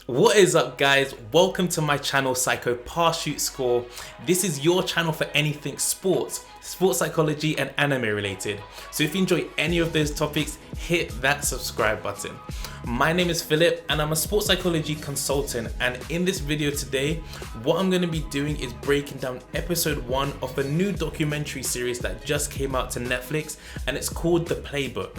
What is up, guys? Welcome to my channel, Psycho Pass Shoot Score. This is your channel for anything sports psychology and anime related. So if you enjoy any of those topics, hit that subscribe button. My name is Philip and I'm a sports psychology consultant, and in this video today, what I'm going to be doing is breaking down episode 1 of a new documentary series that just came out to Netflix, and it's called The Playbook.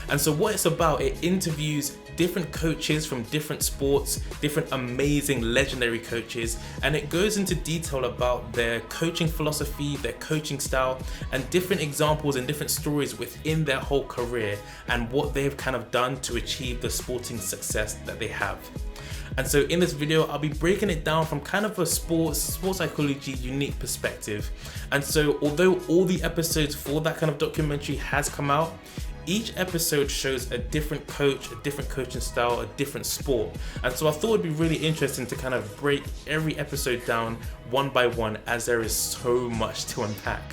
And so what it's about, it interviews different coaches from different sports, different amazing legendary coaches, and it goes into detail about their coaching philosophy, their coaching style, and different examples and different stories within their whole career and what they've kind of done to achieve the sporting success that they have. And so in this video, I'll be breaking it down from kind of a sports psychology unique perspective. And so although all the episodes for that kind of documentary has come out, each episode shows a different coach, a different coaching style, a different sport. And so I thought it'd be really interesting to kind of break every episode down one by one, as there is so much to unpack.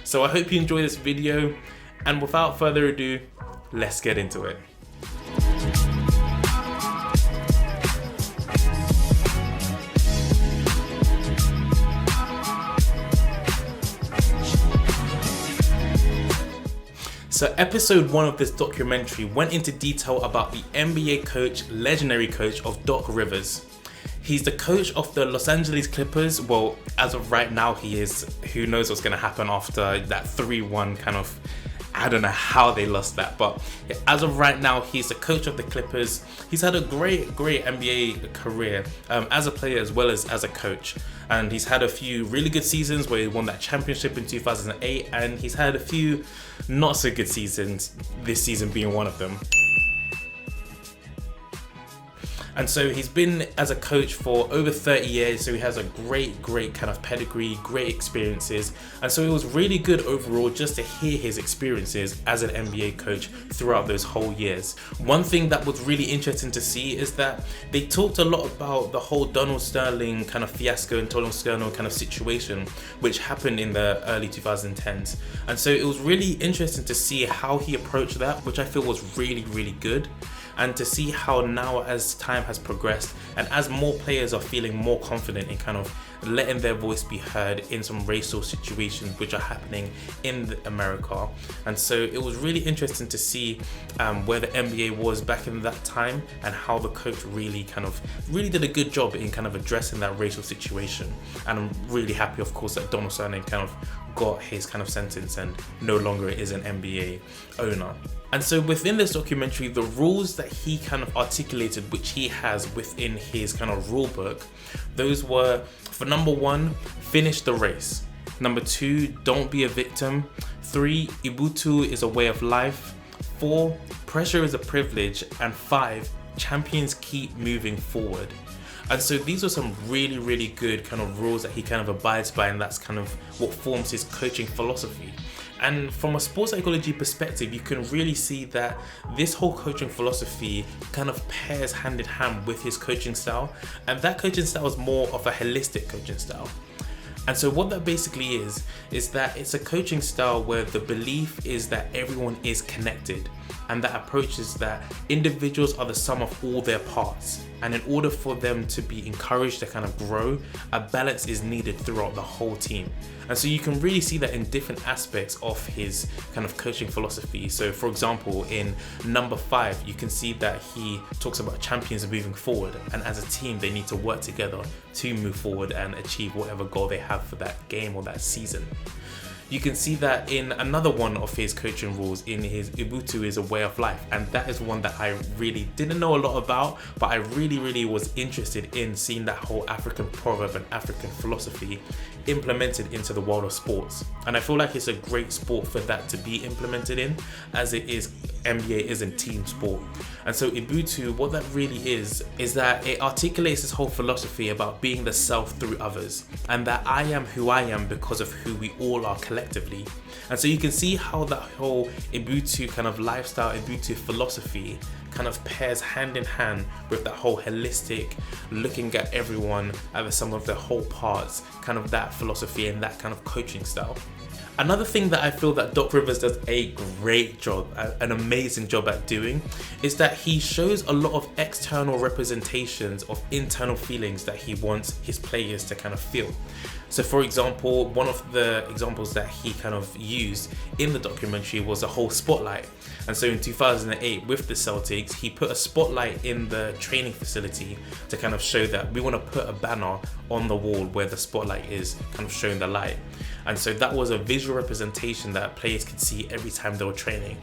So I hope you enjoy this video, and without further ado, let's get into it. So episode 1 of this documentary went into detail about the NBA coach, legendary coach of Doc Rivers. He's the coach of the Los Angeles Clippers. Well, as of right now he is. Who knows what's going to happen after that 3-1 kind of, I don't know how they lost that, but as of right now, he's the coach of the Clippers. He's had a great NBA career as a player as well as a coach. And he's had a few really good seasons where he won that championship in 2008, and he's had a few not so good seasons, this season being one of them. And so he's been as a coach for over 30 years, so he has a great kind of pedigree, great experiences. And so it was really good overall just to hear his experiences as an NBA coach throughout those whole years. One thing that was really interesting to see is that they talked a lot about the whole Donald Sterling kind of fiasco and Donald Sterling kind of situation, which happened in the early 2010s. And so it was really interesting to see how he approached that, which I feel was really good. And to see how now, as time has progressed and as more players are feeling more confident in kind of letting their voice be heard in some racial situations which are happening in America. And so it was really interesting to see where the NBA was back in that time, and how the coach really did a good job in kind of addressing that racial situation. And I'm really happy, of course, that Donald Sterling kind of got his kind of sentence and no longer is an NBA owner. And so within this documentary, the rules that he kind of articulated, which he has within his kind of rule book, those were, for number 1, finish the race. Number 2, don't be a victim. 3, Ubuntu is a way of life. 4, pressure is a privilege. And 5, champions keep moving forward. And so these are some really good kind of rules that he kind of abides by, and that's kind of what forms his coaching philosophy. And from a sports psychology perspective, you can really see that this whole coaching philosophy kind of pairs hand in hand with his coaching style, and that coaching style is more of a holistic coaching style. And so what that basically is that it's a coaching style where the belief is that everyone is connected, and that approach is that individuals are the sum of all their parts. And in order for them to be encouraged to kind of grow, a balance is needed throughout the whole team. And so you can really see that in different aspects of his kind of coaching philosophy. So for example, in number 5, you can see that he talks about champions moving forward, and as a team, they need to work together to move forward and achieve whatever goal they have for that game or that season. You can see that in another one of his coaching rules, in his Ubuntu is a way of life, and that is one that I really didn't know a lot about, but I really was interested in seeing that whole African proverb and African philosophy implemented into the world of sports. And I feel like it's a great sport for that to be implemented in, as it is, NBA is a team sport. And so Ubuntu, what that really is that it articulates this whole philosophy about being the self through others, and that I am who I am because of who we all are collectively. And so you can see how that whole Ubuntu kind of lifestyle, Ubuntu philosophy kind of pairs hand in hand with that whole holistic, looking at everyone as the sum of their whole parts, kind of that philosophy and that kind of coaching style. Another thing that I feel that Doc Rivers does a great job, an amazing job at doing, is that he shows a lot of external representations of internal feelings that he wants his players to kind of feel. So for example, one of the examples that he kind of used in the documentary was a whole spotlight. And so in 2008 with the Celtics, he put a spotlight in the training facility to kind of show that we want to put a banner on the wall where the spotlight is, kind of showing the light. And so that was a visual representation that players could see every time they were training.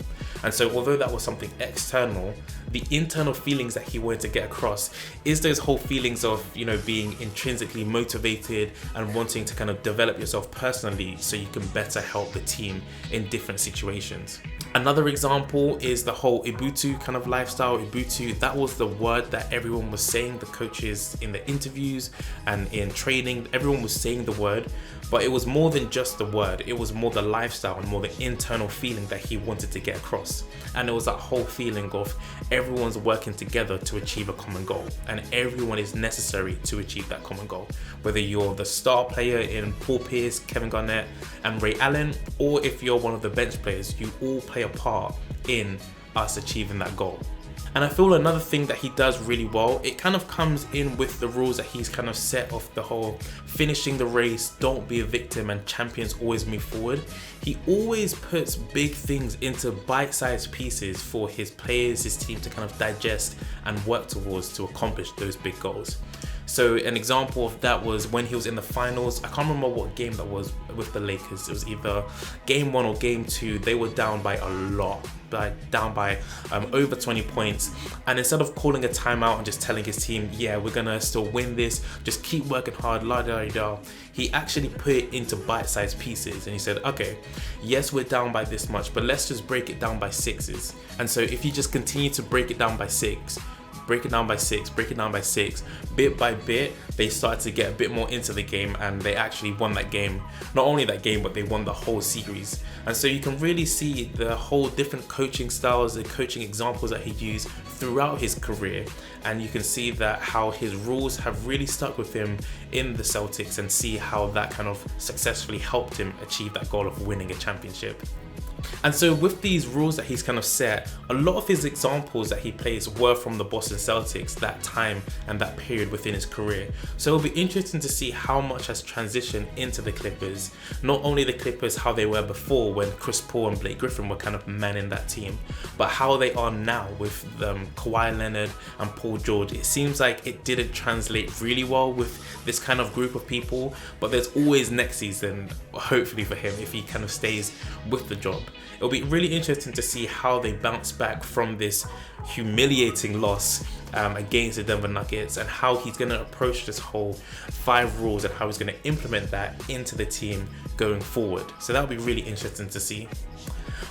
And so although that was something external, the internal feelings that he wanted to get across is those whole feelings of, you know, being intrinsically motivated and wanting to kind of develop yourself personally so you can better help the team in different situations. Another example is the whole Ubuntu kind of lifestyle. Ubuntu, that was the word that everyone was saying, the coaches in the interviews and in training, everyone was saying the word, but it was more than just the word. It was more the lifestyle and more the internal feeling that he wanted to get across. And it was that whole feeling of everyone's working together to achieve a common goal, and everyone is necessary to achieve that common goal. Whether you're the star player in Paul Pierce, Kevin Garnett and Ray Allen, or if you're one of the bench players, you all play a part in us achieving that goal. And I feel another thing that he does really well, it kind of comes in with the rules that he's kind of set of the whole finishing the race, don't be a victim, and champions always move forward. He always puts big things into bite-sized pieces for his players, his team to kind of digest and work towards to accomplish those big goals. So an example of that was when he was in the finals. I can't remember what game that was with the Lakers. It was either game 1 or game 2. They were down by a lot, down by over 20 points. And instead of calling a timeout and just telling his team, yeah, we're gonna still win this, just keep working hard, la da da, he actually put it into bite-sized pieces. And he said, okay, yes, we're down by this much, but let's just break it down by 6s. And so if you just continue to break it down by 6, break it down by 6, break it down by 6, bit by bit, they started to get a bit more into the game, and they actually won that game. Not only that game, but they won the whole series. And so you can really see the whole different coaching styles, the coaching examples that he used throughout his career. And you can see that how his rules have really stuck with him in the Celtics, and see how that kind of successfully helped him achieve that goal of winning a championship. And so with these rules that he's kind of set, a lot of his examples that he plays were from the Boston Celtics, that time and that period within his career. So it'll be interesting to see how much has transitioned into the Clippers. Not only the Clippers, how they were before when Chris Paul and Blake Griffin were kind of manning that team, but how they are now with Kawhi Leonard and Paul George. It seems like it didn't translate really well with this kind of group of people, but there's always next season, hopefully for him, if he kind of stays with the job. It'll be really interesting to see how they bounce back from this humiliating loss against the Denver Nuggets, and how he's going to approach this whole 5 rules and how he's going to implement that into the team going forward. So that'll be really interesting to see.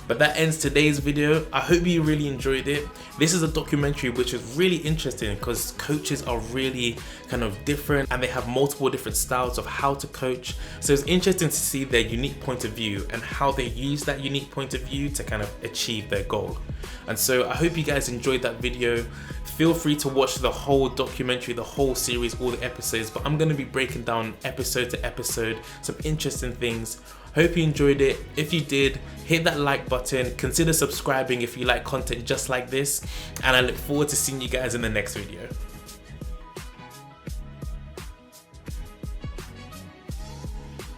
But that ends today's video. I hope you really enjoyed it. This is a documentary which is really interesting because coaches are really kind of different, and they have multiple different styles of how to coach. So it's interesting to see their unique point of view and how they use that unique point of view to kind of achieve their goal. And so I hope you guys enjoyed that video. Feel free to watch the whole documentary, the whole series, all the episodes, but I'm going to be breaking down episode to episode some interesting things. Hope you enjoyed it. If you did, hit that like button, consider subscribing if you like content just like this, and I look forward to seeing you guys in the next video.